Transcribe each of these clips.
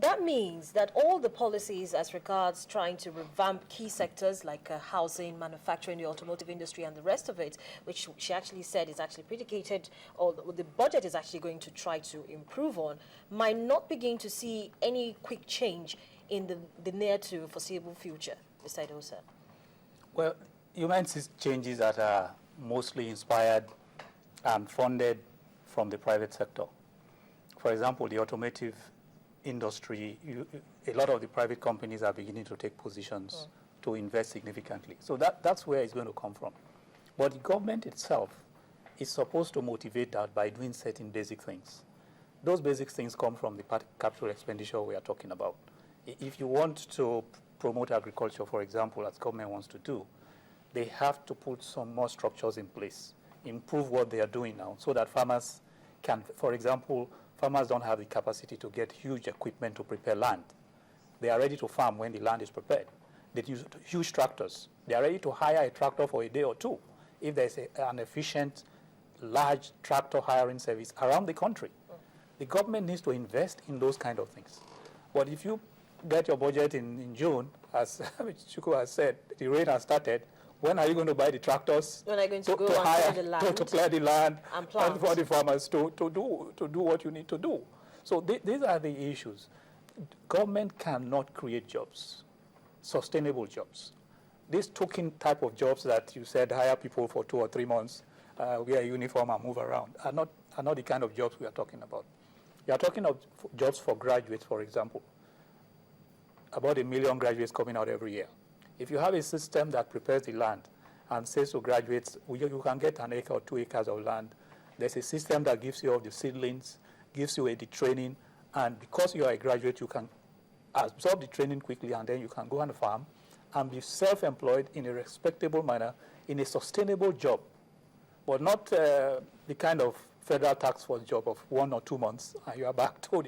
That means that all the policies as regards trying to revamp key sectors like housing, manufacturing, the automotive industry, and the rest of it, which she actually said is actually predicated, or the budget is actually going to try to improve on, might not begin to see any quick change in the near to foreseeable future, Mr. Idahosa. Well, you might see changes that are mostly inspired and funded from the private sector. For example, the automotive industry, a lot of the private companies are beginning to take positions to invest significantly. So that's where it's going to come from. But the government itself is supposed to motivate that by doing certain basic things. Those basic things come from the capital expenditure we are talking about. If you want to promote agriculture, for example, as government wants to do, they have to put some more structures in place, improve what they are doing now, so that farmers can, for example, farmers don't have the capacity to get huge equipment to prepare land. They are ready to farm when the land is prepared. They use huge tractors. They are ready to hire a tractor for a day or two if there's an efficient, large tractor hiring service around the country. The government needs to invest in those kind of things. But if you get your budget in June, as Chukwu has said, the rain has started, when are you going to buy the tractors? When are you going to go and hire the land? To clear the land and plant. And for the farmers to do what you need to do. So these are the issues. Government cannot create jobs, sustainable jobs. These token type of jobs that you said hire people for 2 or 3 months, wear a uniform and move around, are not the kind of jobs we are talking about. We are talking of jobs for graduates, for example. About 1 million graduates coming out every year. If you have a system that prepares the land and says to graduates, you can get 1 acre or 2 acres of land, there's a system that gives you all the seedlings, gives you the training, and because you are a graduate, you can absorb the training quickly, and then you can go and farm and be self-employed in a respectable manner, in a sustainable job, but not the kind of federal tax force job of 1 or 2 months, and you are back to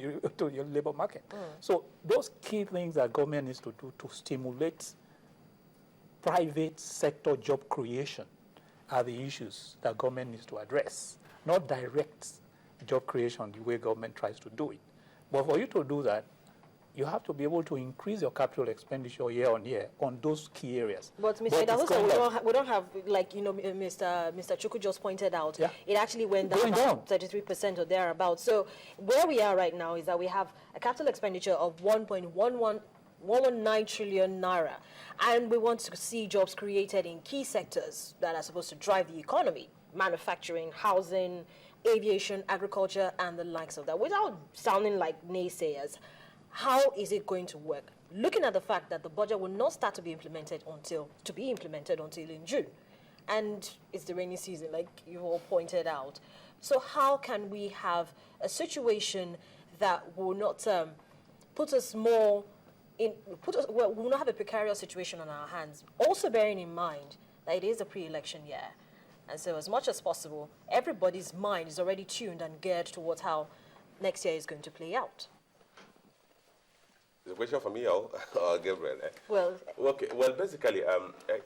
your labor market. So those key things that government needs to do to stimulate private sector job creation are the issues that government needs to address, not direct job creation the way government tries to do it. But for you to do that, you have to be able to increase your capital expenditure year on year on those key areas. But Mr. Idahosa, we don't have, like, Mr. Chukwu just pointed out, it actually went down about 33% or thereabouts. So where we are right now is that we have a capital expenditure of 1.119 trillion naira, and we want to see jobs created in key sectors that are supposed to drive the economy: manufacturing, housing, aviation, agriculture, and the likes of that. Without sounding like naysayers, how is it going to work? Looking at the fact that the budget will not start to be implemented until in June, and it's the rainy season, like you all pointed out. So how can we have a situation that will not will not have a precarious situation on our hands? Also bearing in mind that it is a pre-election year, and so as much as possible, everybody's mind is already tuned and geared towards how next year is going to play out. The question for me or Gabriel? Well, okay. Well, basically,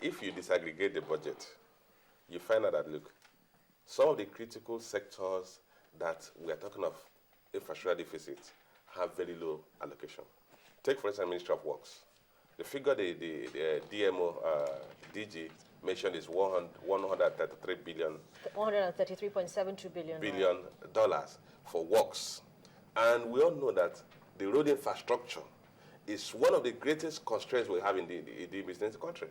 if you disaggregate the budget, you find out that, look, some of the critical sectors that we are talking of infrastructure deficit have very low allocation. Take, for instance, Ministry of Works. The figure the DMO DG mentioned is $133 billion. $133.72 billion dollars for works. And we all know that the road infrastructure is one of the greatest constraints we have in the business country.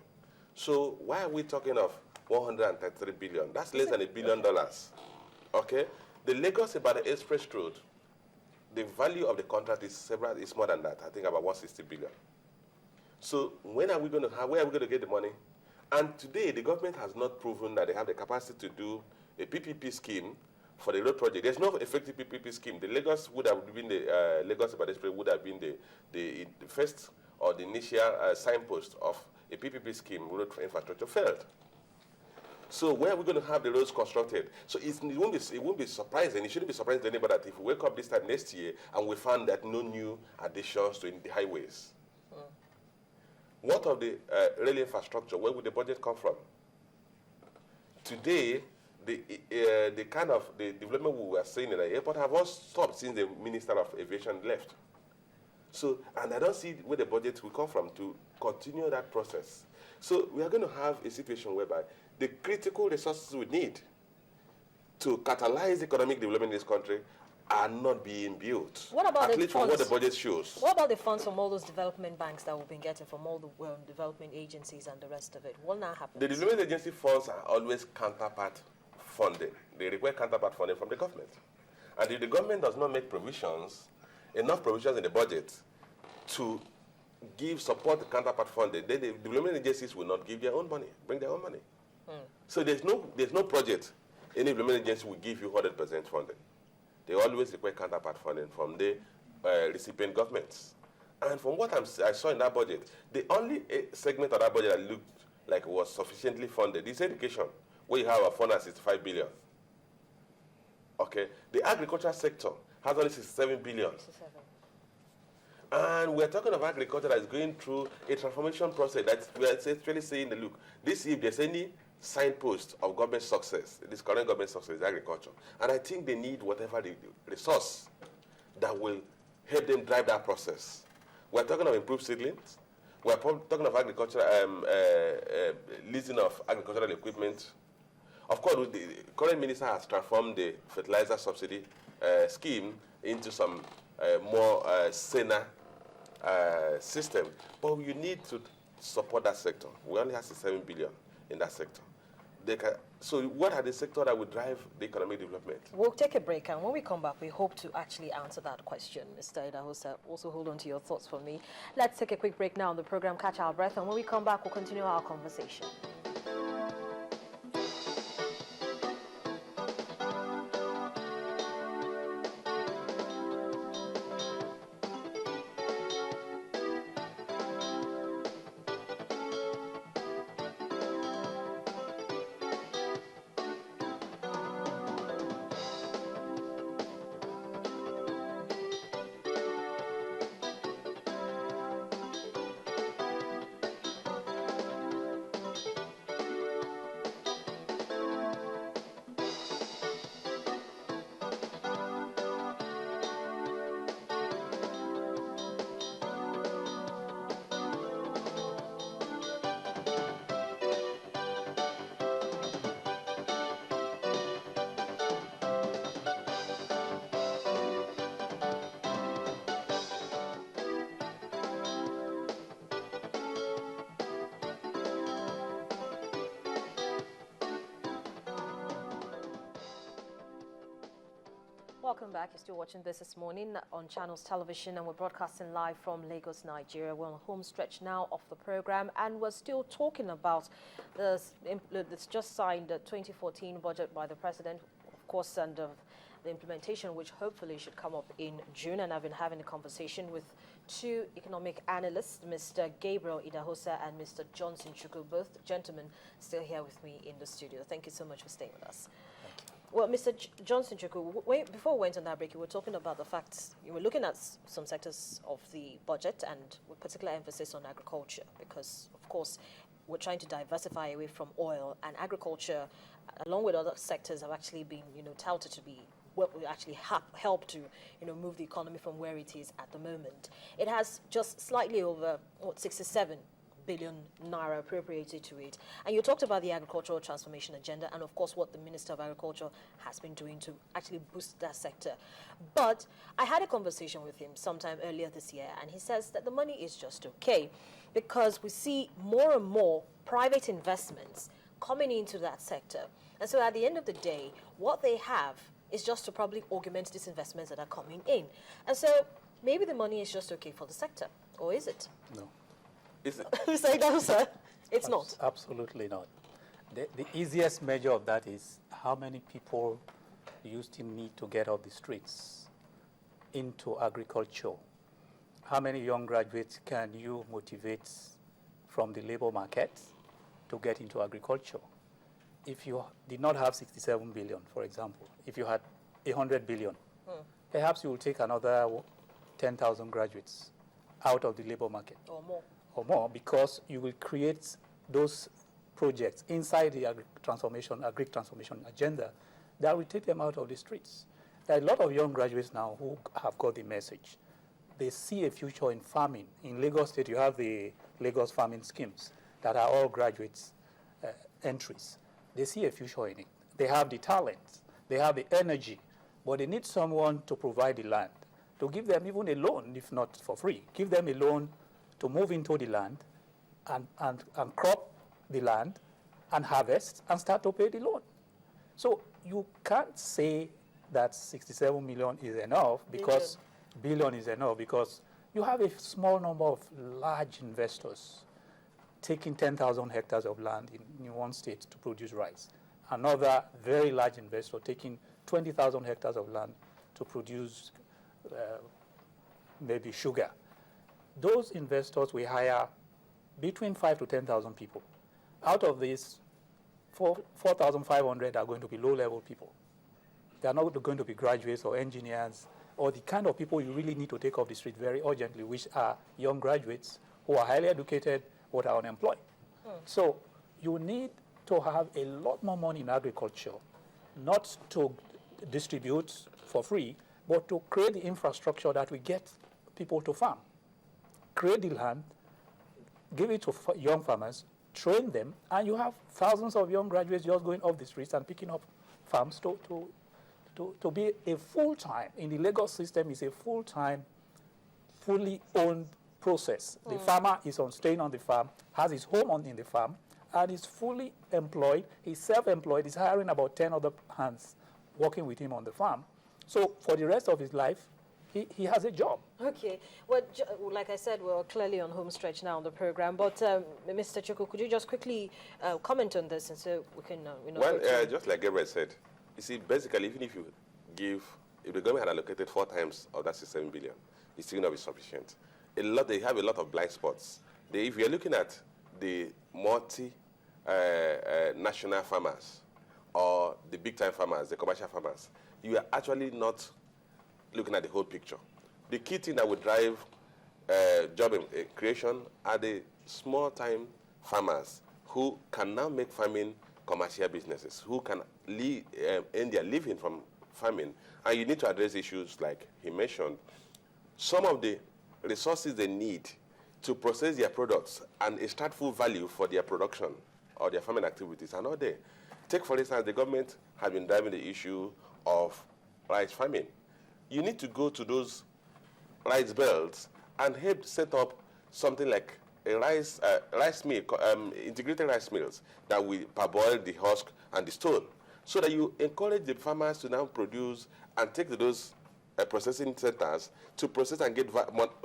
So why are we talking of 133 billion? That's less than $1 billion. Okay? The Lagos-Ibadan Express Road, the value of the contract is more than that. I think about 160 billion. So where are we going to get the money? And today, the government has not proven that they have the capacity to do a PPP scheme for the road project. There's no effective PPP scheme. The Lagos would have been the Lagos-Ibadan Express would have been the first or the initial signpost of a PPP scheme. Road infrastructure failed. So where are we going to have the roads constructed? So it won't be surprising. It shouldn't be surprising to anybody that if we wake up this time next year and we find that no new additions to the highways. What of the rail infrastructure? Where would the budget come from? Today, the kind of the development we were seeing in the airport have all stopped since the Minister of Aviation left. So, and I don't see where the budget will come from to continue that process. So we are going to have a situation whereby the critical resources we need to catalyze economic development in this country are not being built. What about at least from what the budget shows? What about the funds from all those development banks that we've been getting from all the development agencies and the rest of it? What now happens? The development agency funds are always counterpart funding. They require counterpart funding from the government. And if the government does not make enough provisions in the budget to give support to counterpart funding, then the development agencies will not give their own money, bring their own money. So there's no project any development agency will give you 100% funding. They always require counterpart funding from the recipient governments. And from what I saw in that budget, the only segment of that budget that looked like it was sufficiently funded is education, where you have a fund at 65 billion. Okay, the agricultural sector has only 67 billion. 67. And we're talking of agriculture that is going through a transformation process that we are actually saying, look, this, if there's any signpost of government success, this current government success is agriculture. And I think they need whatever the resource that will help them drive that process. We're talking of improved seedlings. We're talking of agriculture, leasing of agricultural equipment. Of course, the current minister has transformed the fertilizer subsidy scheme into some more saner system. But you need to support that sector. We only have 7 billion in that sector. So what are the sectors that will drive the economic development? We'll take a break, and when we come back, we hope to actually answer that question. Mr. Idahosa, also hold on to your thoughts for me. Let's take a quick break now on the program, catch our breath, and when we come back, we'll continue our conversation. Welcome back. You're still watching this morning on Channels Television, and we're broadcasting live from Lagos, Nigeria. We're on the home stretch now of the program, and we're still talking about this just signed 2014 budget by the president, of course, and the implementation, which hopefully should come up in June. And I've been having a conversation with two economic analysts, Mr. Gabriel Idahosa and Mr. Johnson Chukwu, both gentlemen still here with me in the studio. Thank you so much for staying with us. Well, Mr. Johnson Chukwu, before we went on that break, you were talking about the facts. You were looking at some sectors of the budget, and with particular emphasis on agriculture, because, of course, we're trying to diversify away from oil, and agriculture, along with other sectors, have actually been, touted to be what will actually help to, move the economy from where it is at the moment. It has just slightly over 67 billion naira appropriated to it. And you talked about the agricultural transformation agenda and, of course, what the Minister of Agriculture has been doing to actually boost that sector. But I had a conversation with him sometime earlier this year, and he says that the money is just okay because we see more and more private investments coming into that sector. And so at the end of the day, what they have is just to probably augment these investments that are coming in. And so maybe the money is just okay for the sector, or is it? No. Say no, sir. It's not. Absolutely not. The easiest measure of that is how many people you still need to get off the streets into agriculture. How many young graduates can you motivate from the labor market to get into agriculture? If you did not have 67 billion, for example, if you had 100 billion, perhaps you will take another 10,000 graduates out of the labor market. Or more, because you will create those projects inside the agri-transformation agenda that will take them out of the streets. There are a lot of young graduates now who have got the message. they see a future in farming. In Lagos State, you have the Lagos farming schemes that are all graduates' entries. They see a future in it. They have the talent, they have the energy, but they need someone to provide the land, to give them even a loan, if not for free. Give them a loan to move into the land and crop the land and harvest and start to pay the loan. So you can't say that 67 million is enough because billion is enough because you have a small number of large investors taking 10,000 hectares of land in one state to produce rice. Another very large investor taking 20,000 hectares of land to produce maybe sugar. Those investors will hire between 5,000 to 10,000 people. Out of these, 4,500 are going to be low-level people. They are not going to be graduates or engineers or the kind of people you really need to take off the street very urgently, which are young graduates who are highly educated but are unemployed. So you need to have a lot more money in agriculture, not to distribute for free, but to create the infrastructure that will get people to farm. Create the land, give it to young farmers, train them, and you have thousands of young graduates just going off the streets and picking up farms to be a full-time. In the Lagos system, it's a full-time, fully owned process. The farmer is staying on the farm, has his home in the farm, and is fully employed. He's self-employed. He's hiring about 10 other hands working with him on the farm. So for the rest of his life, he has a job. Okay. Well, like I said, we're clearly on home stretch now on the program. But Mr. Chukwu, could you just quickly comment on this, and so we can, Well, just like Gabriel said, you see, basically, even if the government had allocated 4 times of that 67 billion, it's still not be sufficient. They have a lot of blind spots. If you're looking at the national farmers or the big-time farmers, the commercial farmers, you are actually not looking at the whole picture. The key thing that would drive job creation are the small-time farmers who can now make farming commercial businesses, who can earn their living from farming. And you need to address issues like he mentioned. Some of the resources they need to process their products and extract full value for their production or their farming activities are not there. Take, for instance, the government has been driving the issue of rice farming. You need to go to those rice belts and help set up something like a rice mill, integrated rice mills that will parboil the husk and the stone, so that you encourage the farmers to now produce and take to those processing centers to process and get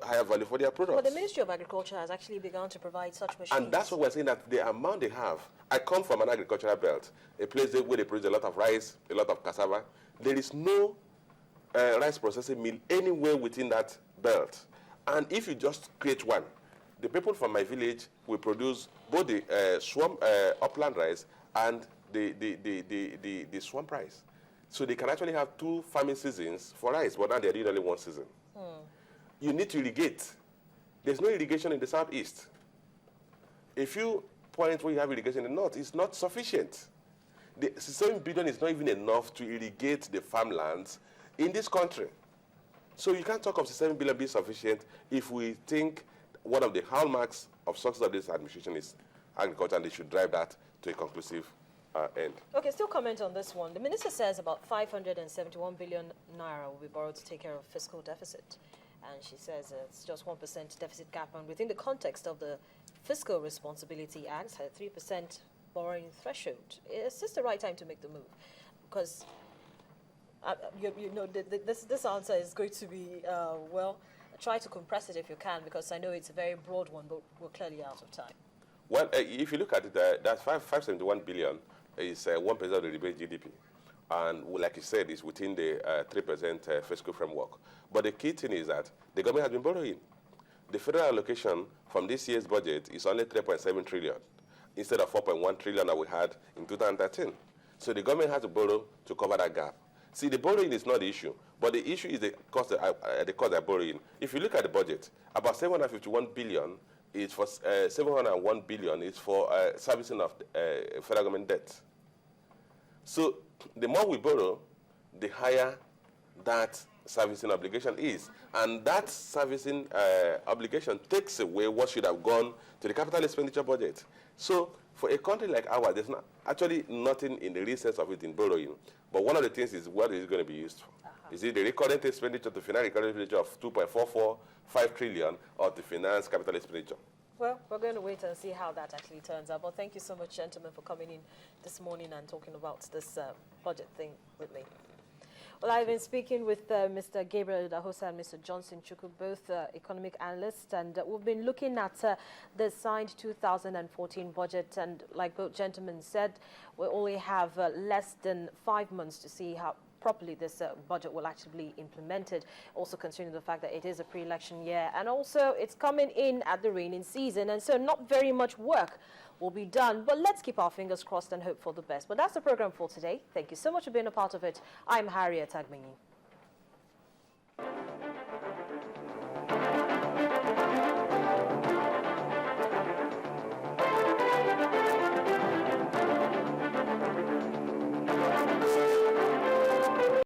higher value for their products. But the Ministry of Agriculture has actually begun to provide such machines. And that's what we're saying, that the amount they have. I come from an agricultural belt, a place where they produce a lot of rice, a lot of cassava. There is no rice processing mill anywhere within that belt. And if you just create one, the people from my village will produce both the upland rice and the swamp rice. So they can actually have 2 farming seasons for rice, but now they're doing only 1 season. You need to irrigate. There's no irrigation in the southeast. A few points where you have irrigation in the north is not sufficient. The 7 billion is not even enough to irrigate the farmlands in this country. So you can't talk of 7 billion being sufficient if we think one of the hallmarks of success of this administration is agriculture, and they should drive that to a conclusive end. Okay, still comment on this one. The minister says about 571 billion naira will be borrowed to take care of fiscal deficit. And she says it's just 1% deficit cap. And within the context of the Fiscal Responsibility Act, had 3% borrowing threshold. Is this the right time to make the move? Because this answer is going to be, try to compress it if you can, because I know it's a very broad one, but we're clearly out of time. Well, if you look at it, that 571 billion is 1% of the debate GDP. And like you said, it's within the 3% fiscal framework. But the key thing is that the government has been borrowing. The federal allocation from this year's budget is only 3.7 trillion, instead of 4.1 trillion that we had in 2013. So the government has to borrow to cover that gap. See, the borrowing is not the issue, but the issue is the cost they're borrowing. If you look at the budget, about 751 billion is for 701 billion is for servicing of federal government debt. So the more we borrow, the higher that servicing obligation is. And that servicing obligation takes away what should have gone to the capital expenditure budget. So for a country like ours, there's actually nothing in the real sense of it in borrowing. But one of the things is, what is it going to be used for? Is it the recurrent expenditure to finance recurrent expenditure of 2.445 trillion or to finance capital expenditure? Well, we're going to wait and see how that actually turns out. But thank you so much, gentlemen, for coming in this morning and talking about this budget thing with me. Well, I've been speaking with Mr. Gabriel Idahosa and Mr. Johnson Chukwu, both economic analysts, and we've been looking at the signed 2014 budget. And like both gentlemen said, we only have less than 5 months to see how properly this budget will actually be implemented, also considering the fact that it is a pre-election year, and also it's coming in at the raining season, and so not very much work will be done. But let's keep our fingers crossed and hope for the best. But that's the program for today. Thank you so much for being a part of it. I'm Harriet Agminyi.